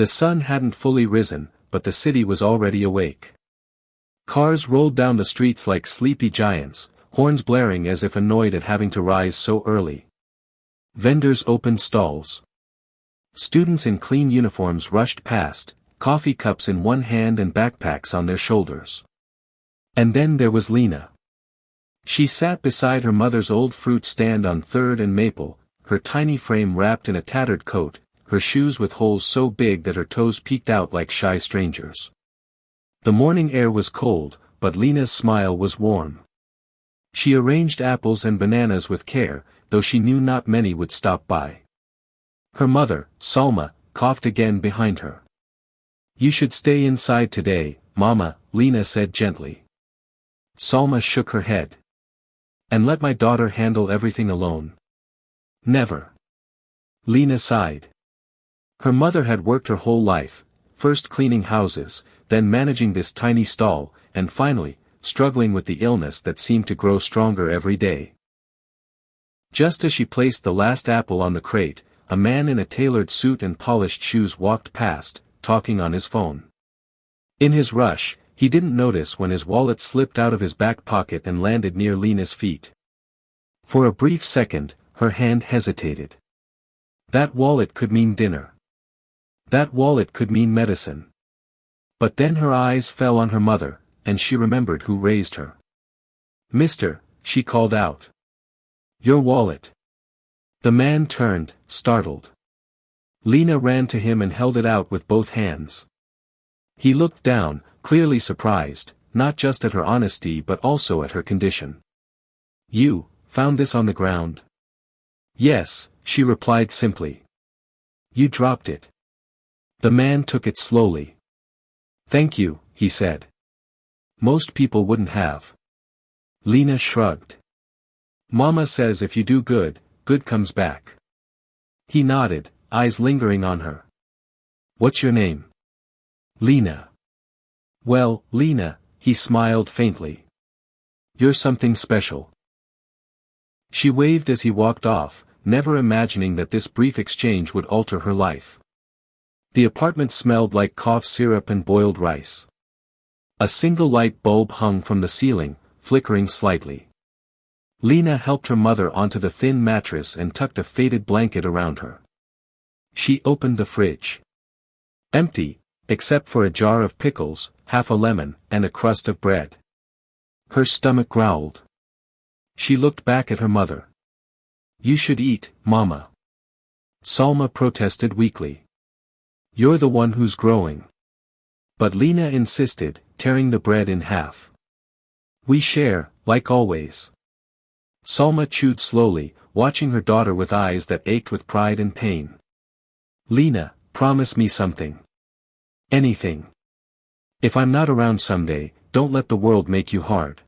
The sun hadn't fully risen, but the city was already awake. Cars rolled down the streets like sleepy giants, horns blaring as if annoyed at having to rise so early. Vendors opened stalls. Students in clean uniforms rushed past, coffee cups in one hand and backpacks on their shoulders. And then there was Lena. She sat beside her mother's old fruit stand on 3rd and Maple, her tiny frame wrapped in a tattered coat, her shoes with holes so big that her toes peeked out like shy strangers. The morning air was cold, but Lena's smile was warm. She arranged apples and bananas with care, though she knew not many would stop by. Her mother, Salma, coughed again behind her. "You should stay inside today, Mama," Lena said gently. Salma shook her head. "And let my daughter handle everything alone?" "Never." Lena sighed. Her mother had worked her whole life, first cleaning houses, then managing this tiny stall, and finally, struggling with the illness that seemed to grow stronger every day. Just as she placed the last apple on the crate, a man in a tailored suit and polished shoes walked past, talking on his phone. In his rush, he didn't notice when his wallet slipped out of his back pocket and landed near Lena's feet. For a brief second, her hand hesitated. That wallet could mean dinner. That wallet could mean medicine. But then her eyes fell on her mother, and she remembered who raised her. "Mister," she called out. "Your wallet." The man turned, startled. Lena ran to him and held it out with both hands. He looked down, clearly surprised, not just at her honesty but also at her condition. "You found this on the ground?" "Yes," she replied simply. "You dropped it." The man took it slowly. "Thank you," he said. "Most people wouldn't have." Lena shrugged. "Mama says if you do good, good comes back." He nodded, eyes lingering on her. "What's your name?" "Lena." "Well, Lena," he smiled faintly. "You're something special." She waved as he walked off, never imagining that this brief exchange would alter her life. The apartment smelled like cough syrup and boiled rice. A single light bulb hung from the ceiling, flickering slightly. Lena helped her mother onto the thin mattress and tucked a faded blanket around her. She opened the fridge. Empty, except for a jar of pickles, half a lemon, and a crust of bread. Her stomach growled. She looked back at her mother. "You should eat, Mama." Salma protested weakly. "You're the one who's growing." But Lena insisted, tearing the bread in half. "We share, like always." Salma chewed slowly, watching her daughter with eyes that ached with pride and pain. "Lena, promise me something. Anything. If I'm not around someday, don't let the world make you hard.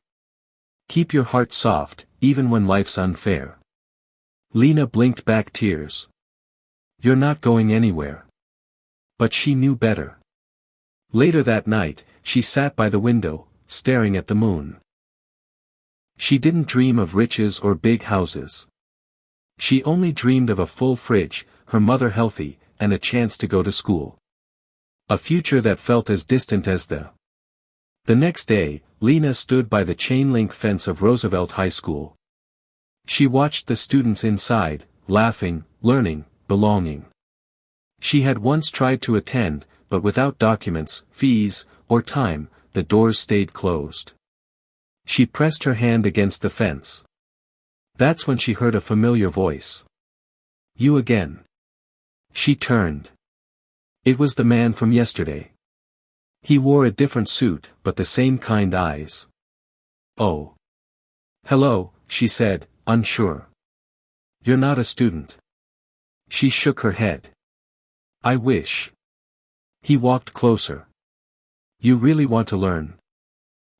Keep your heart soft, even when life's unfair." Lena blinked back tears. "You're not going anywhere." But she knew better. Later that night, she sat by the window, staring at the moon. She didn't dream of riches or big houses. She only dreamed of a full fridge, her mother healthy, and a chance to go to school. A future that felt as distant as the. The next day, Lena stood by the chain-link fence of Roosevelt High School. She watched the students inside, laughing, learning, belonging. She had once tried to attend, but without documents, fees, or time, the doors stayed closed. She pressed her hand against the fence. That's when she heard a familiar voice. "You again." She turned. It was the man from yesterday. He wore a different suit, but the same kind eyes. "Oh. Hello," she said, unsure. "You're not a student." She shook her head. "I wish." He walked closer. "You really want to learn?"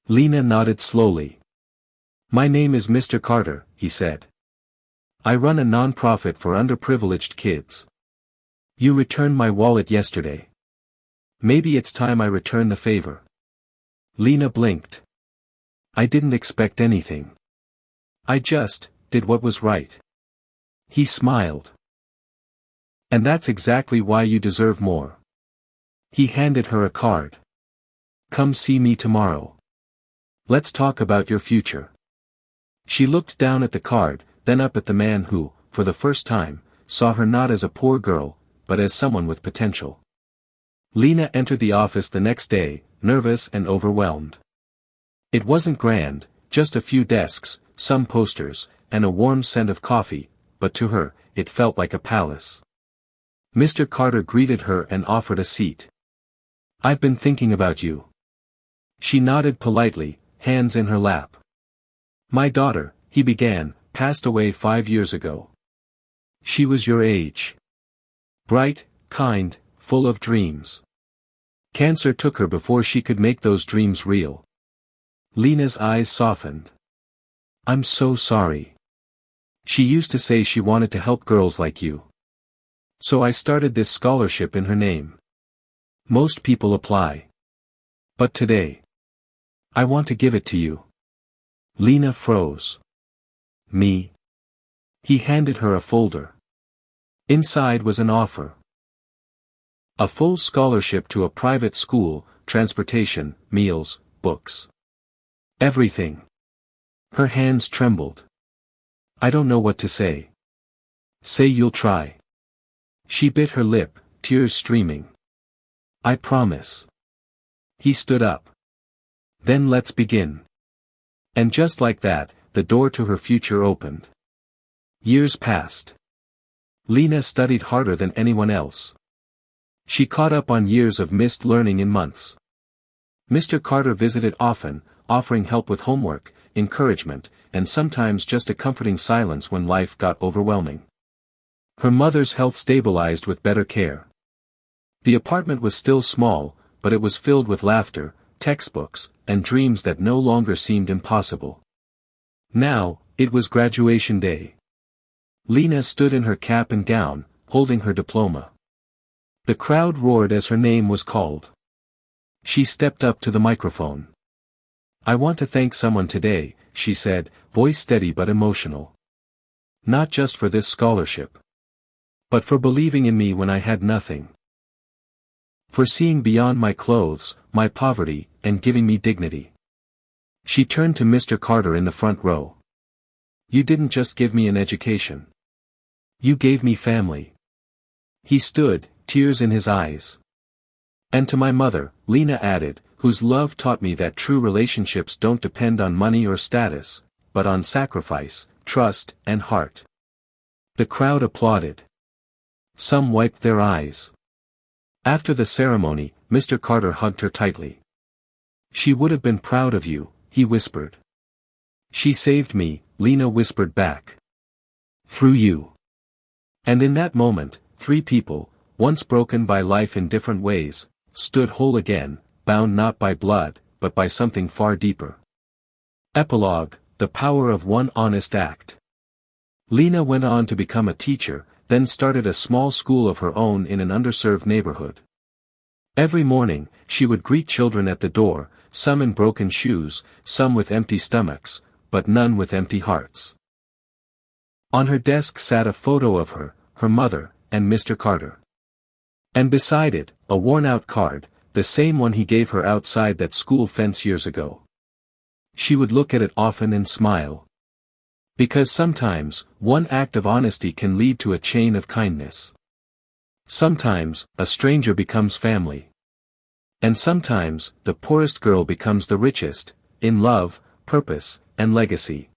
Lena nodded slowly. "My name is Mr. Carter," he said. "I run a non-profit for underprivileged kids. You returned my wallet yesterday. Maybe it's time I return the favor." Lena blinked. "I didn't expect anything. I just did what was right." He smiled. "And that's exactly why you deserve more." He handed her a card. Come see me tomorrow. Let's talk about your future. She looked down at the card, then up at the man who, for the first time, saw her not as a poor girl, but as someone with potential. Lena entered the office the next day, nervous and overwhelmed. It wasn't grand, just a few desks, some posters, and a warm scent of coffee, but to her, it felt like a palace. Mr. Carter greeted her and offered a seat. I've been thinking about you. She nodded politely, hands in her lap. My daughter, he began, passed away 5 years ago. She was your age. Bright, kind, full of dreams. Cancer took her before she could make those dreams real. Lena's eyes softened. I'm so sorry. She used to say she wanted to help girls like you. So I started this scholarship in her name. Most people apply. But today, I want to give it to you. Lena froze. Me? He handed her a folder. Inside was an offer. A full scholarship to a private school, transportation, meals, books. Everything. Her hands trembled. I don't know what to say. Say you'll try. She bit her lip, tears streaming. I promise. He stood up. Then let's begin. And just like that, the door to her future opened. Years passed. Lena studied harder than anyone else. She caught up on years of missed learning in months. Mr. Carter visited often, offering help with homework, encouragement, and sometimes just a comforting silence when life got overwhelming. Her mother's health stabilized with better care. The apartment was still small, but it was filled with laughter, textbooks, and dreams that no longer seemed impossible. Now, it was graduation day. Lena stood in her cap and gown, holding her diploma. The crowd roared as her name was called. She stepped up to the microphone. I want to thank someone today, she said, voice steady but emotional. Not just for this scholarship. But for believing in me when I had nothing. For seeing beyond my clothes, my poverty, and giving me dignity. She turned to Mr. Carter in the front row. You didn't just give me an education. You gave me family. He stood, tears in his eyes. And to my mother, Lena added, whose love taught me that true relationships don't depend on money or status, but on sacrifice, trust, and heart. The crowd applauded. Some wiped their eyes. After the ceremony, Mr. Carter hugged her tightly. She would have been proud of you, he whispered. She saved me, Lena whispered back. Through you. And in that moment, 3 people, once broken by life in different ways, stood whole again, bound not by blood, but by something far deeper. Epilogue, the power of one honest act. Lena went on to become a teacher, then started a small school of her own in an underserved neighborhood. Every morning, she would greet children at the door, some in broken shoes, some with empty stomachs, but none with empty hearts. On her desk sat a photo of her, her mother, and Mr. Carter. And beside it, a worn-out card, the same one he gave her outside that school fence years ago. She would look at it often and smile. Because sometimes, one act of honesty can lead to a chain of kindness. Sometimes, a stranger becomes family. And sometimes, the poorest girl becomes the richest, in love, purpose, and legacy.